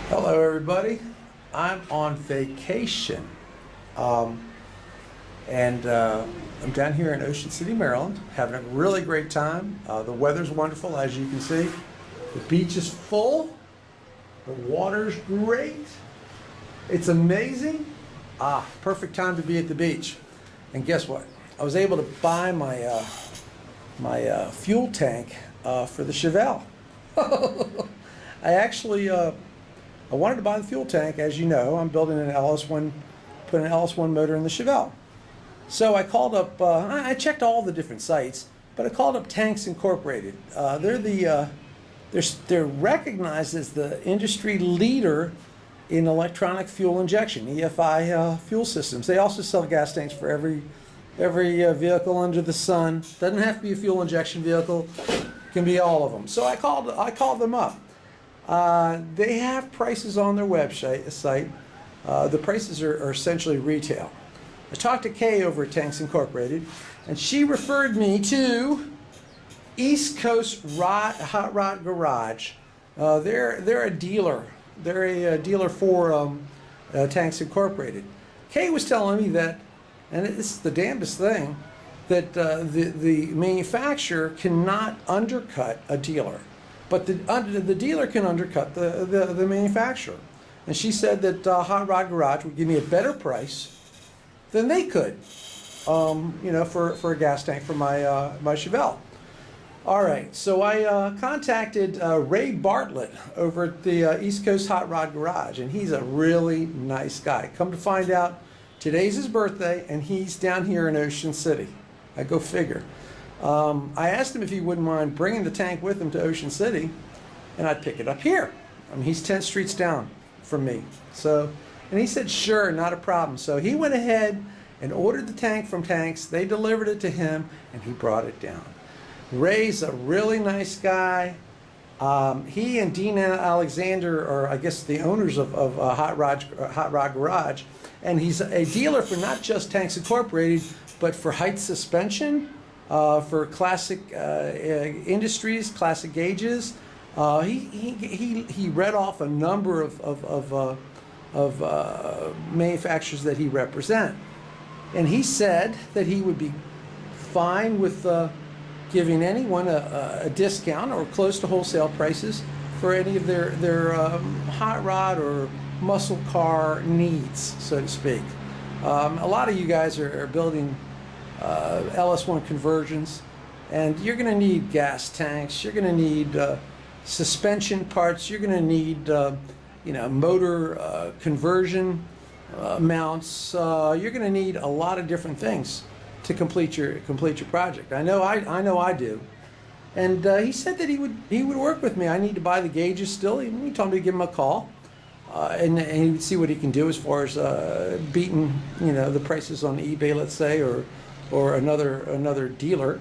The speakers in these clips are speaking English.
Hello everybody. I'm on vacation and I'm down here in Ocean City, Maryland, having a really great time. The weather's wonderful, as you can see. The beach is full. The water's great. It's amazing. Perfect time to be at the beach. And guess what? I was able to buy my fuel tank for the Chevelle. I wanted to buy the fuel tank. As you know, I'm building an LS1, put an LS1 motor in the Chevelle. So I called up, I checked all the different sites, but I called up Tanks Incorporated. They're recognized as the industry leader in electronic fuel injection, EFI fuel systems. They also sell gas tanks for every vehicle under the sun. Doesn't have to be a fuel injection vehicle, can be all of them. So I called them up. They have prices on their website. The prices are essentially retail. I talked to Kay over at Tanks Incorporated, and she referred me to East Coast Hot Rod Garage. They're a dealer. They're a dealer for Tanks Incorporated. Kay was telling me that, and this is the damnedest thing, that the manufacturer cannot undercut a dealer. But the dealer can undercut the manufacturer. And she said that Hot Rod Garage would give me a better price than they could, for a gas tank for my Chevelle. All right, so I contacted Ray Bartlett over at the East Coast Hot Rod Garage, and he's a really nice guy. Come to find out, today's his birthday, and he's down here in Ocean City. I go figure. I asked him if he wouldn't mind bringing the tank with him to Ocean City, and I'd pick it up here. I mean, he's 10 streets down from me. So, and he said, sure, not a problem. So he went ahead and ordered the tank from Tanks. They delivered it to him, and he brought it down. Ray's a really nice guy. He and Dean Alexander are, I guess, the owners of Hot Rod Garage, and he's a dealer for not just Tanks Incorporated, but for Height Suspension, for classic industries, classic gauges. He read off a number of manufacturers that he represents, and he said that he would be fine with giving anyone a discount or close to wholesale prices for any of their hot rod or muscle car needs, so to speak. A lot of you guys are building LS1 conversions, and you're going to need gas tanks, you're going to need suspension parts, you're going to need motor conversion mounts, you're going to need a lot of different things to complete your project. I know I do. And he said that he would work with me. I need to buy the gauges still. He told me to give him a call, and he would see what he can do as far as beating the prices on eBay, let's say, or another dealer.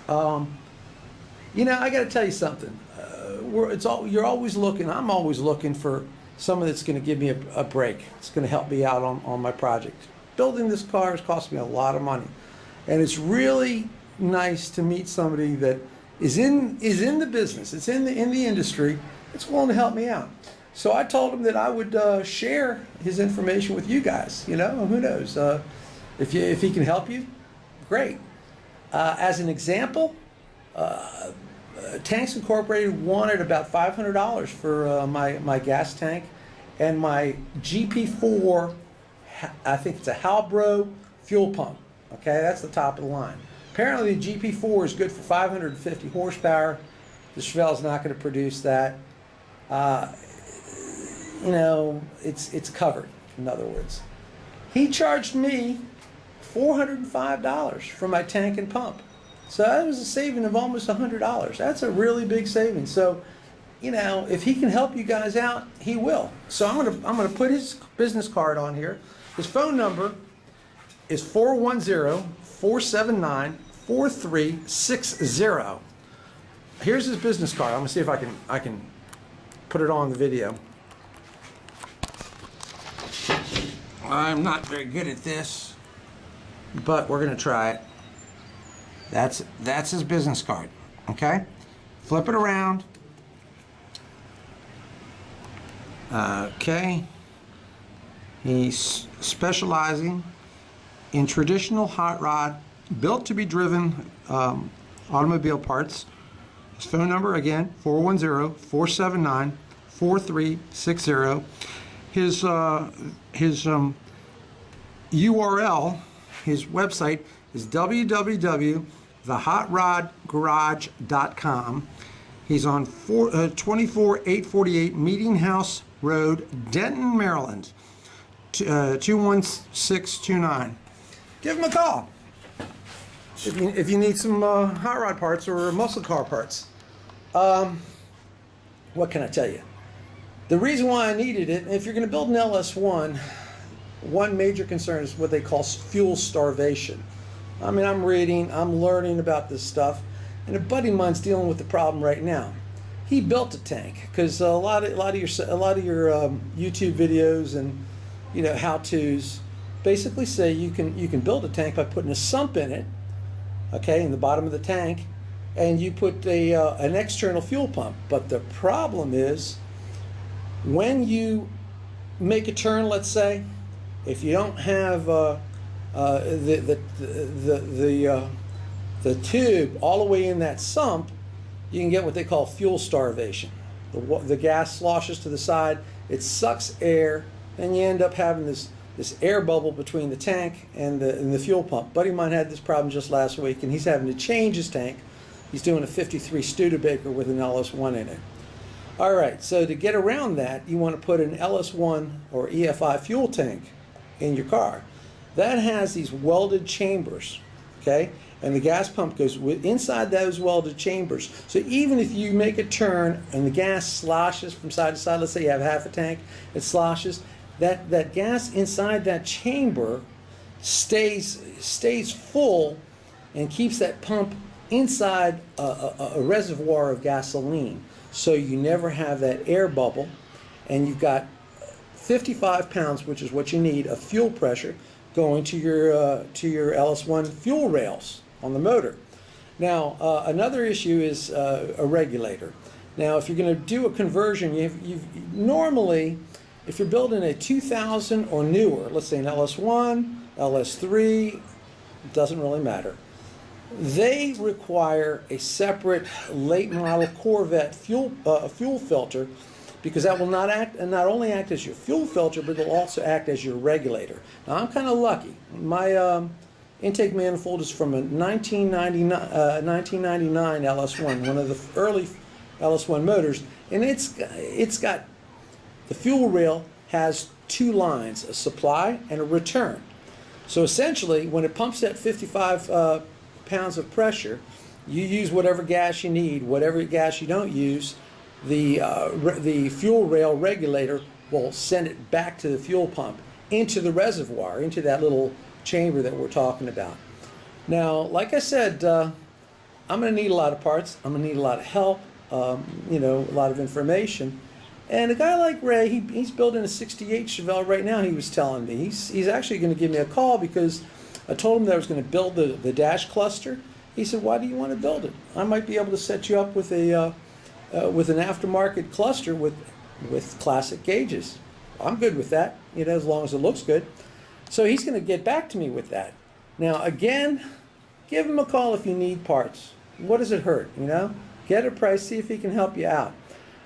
I got to tell you something. You're always looking. I'm always looking for someone that's going to give me a break. It's going to help me out on my project. Building this car has cost me a lot of money, and it's really nice to meet somebody that is in the business, it's in the industry, that's willing to help me out. So I told him that I would share his information with you guys. Who knows? If he can help you, great. As an example, Tanks Incorporated wanted about $500 for my gas tank and my GP4. I think it's a Halbro fuel pump. Okay, that's the top of the line. Apparently the GP4 is good for 550 horsepower. The Chevelle is not going to produce that. It's covered, in other words. He charged me $405 for my tank and pump. So that was a saving of almost $100. That's a really big saving. So, if he can help you guys out, he will. So I'm gonna put his business card on here. His phone number is 410-479-4360. Here's his business card. I'm gonna see if I can put it on the video. I'm not very good at this, but we're gonna try it. That's his business card. Okay, flip it around. Okay. He's specializing in traditional hot rod, built to be driven automobile parts. His phone number, again, 410-479-4360. His URL, his website is www.thehotrodgarage.com. He's on 24848 Meeting House Road, Denton, Maryland, 21629. Give him a call if you need some hot rod parts or muscle car parts. What can I tell you? The reason why I needed it, if you're going to build an LS1, one major concern is what they call fuel starvation. I mean, I'm reading, I'm learning about this stuff, and a buddy of mine's dealing with the problem right now. He built a tank because a lot of your YouTube videos and how-tos basically say you can build a tank by putting a sump in it, okay, in the bottom of the tank, and you put an external fuel pump. But the problem is when you make a turn, let's say, if you don't have the tube all the way in that sump, you can get what they call fuel starvation. The gas sloshes to the side, it sucks air, and you end up having this air bubble between the tank and the fuel pump. Buddy of mine had this problem just last week, and he's having to change his tank. He's doing a 53 Studebaker with an LS1 in it. All right, so to get around that, you want to put an LS1 or EFI fuel tank in your car. That has these welded chambers, okay? And the gas pump goes inside those welded chambers. So even if you make a turn and the gas sloshes from side to side, let's say you have half a tank, it sloshes, that gas inside that chamber stays full and keeps that pump inside a reservoir of gasoline. So you never have that air bubble, and you've got 55 pounds, which is what you need, of fuel pressure going to your LS1 fuel rails on the motor. Now, another issue is a regulator. Now, if you're going to do a conversion, normally, if you're building a 2000 or newer, let's say an LS1, LS3, it doesn't really matter. They require a separate late model Corvette fuel filter, because that will not only act as your fuel filter, but it'll also act as your regulator. Now, I'm kind of lucky. My intake manifold is from a 1999 LS1, one of the early LS1 motors, and it's got, the fuel rail has two lines, a supply and a return. So essentially, when it pumps at 55 pounds of pressure, you use whatever gas you need. Whatever gas you don't use, the fuel rail regulator will send it back to the fuel pump into the reservoir, into that little chamber that we're talking about. Now, like I said, I'm going to need a lot of parts. I'm going to need a lot of help, a lot of information. And a guy like Ray, he's building a '68 Chevelle right now. He was telling me he's actually going to give me a call because I told him that I was going to build the dash cluster. He said, "Why do you want to build it? I might be able to set you up with an aftermarket cluster with classic gauges." I'm good with that, as long as it looks good. So he's going to get back to me with that. Now, again, give him a call if you need parts. What does it hurt? Get a price, see if he can help you out.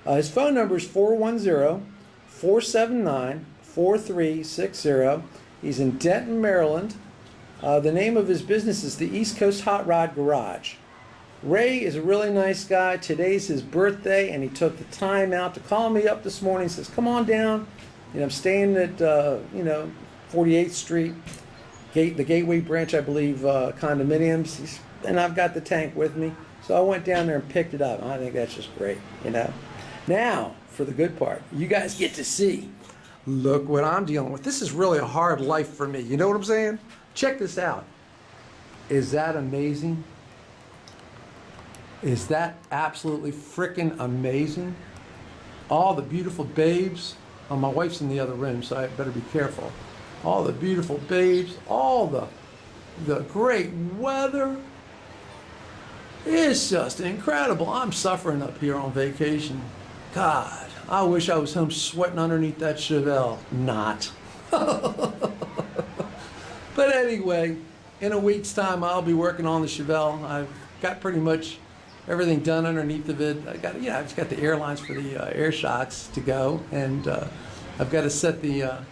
His phone number is 410-479-4360. He's in Denton, Maryland. The name of his business is the East Coast Hot Rod Garage. Ray is a really nice guy. Today's his birthday, and he took the time out to call me up this morning. He says, "Come on down." I'm staying at 48th Street, the Gateway Branch, I believe, condominiums, and I've got the tank with me. So I went down there and picked it up. I think that's just great, Now, for the good part, you guys get to see. Look what I'm dealing with. This is really a hard life for me. You know what I'm saying? Check this out. Is that amazing? Is that absolutely freaking amazing? All the beautiful babes. Oh, my wife's in the other room, so I better be careful. All the beautiful babes, all the great weather. It's just incredible. I'm suffering up here on vacation. God, I wish I was home sweating underneath that Chevelle. Not. But anyway, in a week's time, I'll be working on the Chevelle. I've got pretty much everything done underneath of it. I've just got the air lines for the air shocks to go, and I've got to set the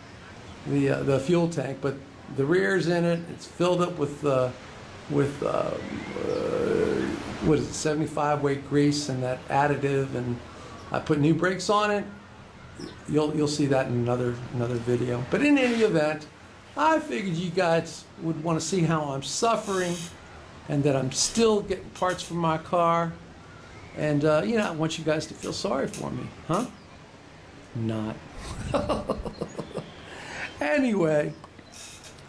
fuel tank. But the rear's in it. It's filled up with what is it, 75 weight grease and that additive, and I put new brakes on it. You'll see that in another video. But in any event, I figured you guys would want to see how I'm suffering and that I'm still getting parts for my car. And, I want you guys to feel sorry for me, huh? Not. Anyway,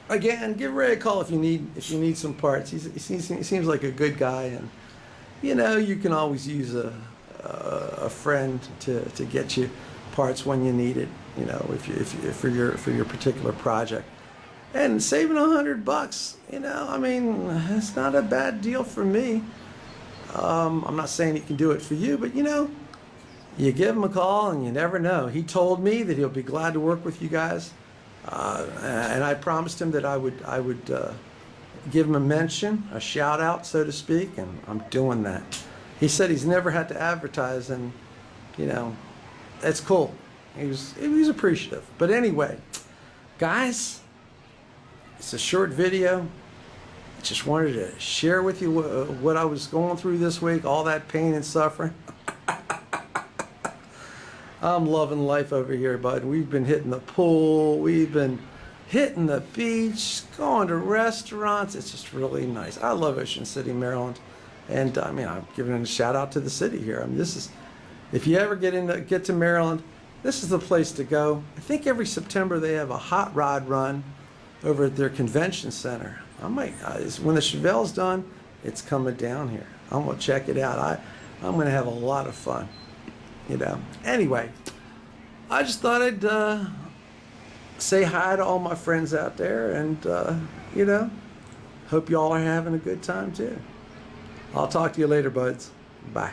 again, give Ray a call if you need some parts. He seems like a good guy, and, you can always use a friend to get you parts when you need it, if for your particular project. And saving $100, it's not a bad deal for me. I'm not saying he can do it for you, but you give him a call and you never know. He told me that he'll be glad to work with you guys, and I promised him that I would give him a mention, a shout out, so to speak, and I'm doing that. He said he's never had to advertise, and that's cool. He was appreciative. But anyway, guys, it's a short video. Just wanted to share with you what I was going through this week, all that pain and suffering. I'm loving life over here, bud. We've been hitting the pool. We've been hitting the beach, going to restaurants. It's just really nice. I love Ocean City, Maryland. And I'm giving a shout out to the city here. If you ever get to Maryland, this is the place to go. I think every September they have a hot rod run over at their convention center. When the Chevelle's done, it's coming down here. I'm gonna check it out. I'm gonna have a lot of fun. Anyway, I just thought I'd say hi to all my friends out there, and hope y'all are having a good time too. I'll talk to you later, buds. Bye.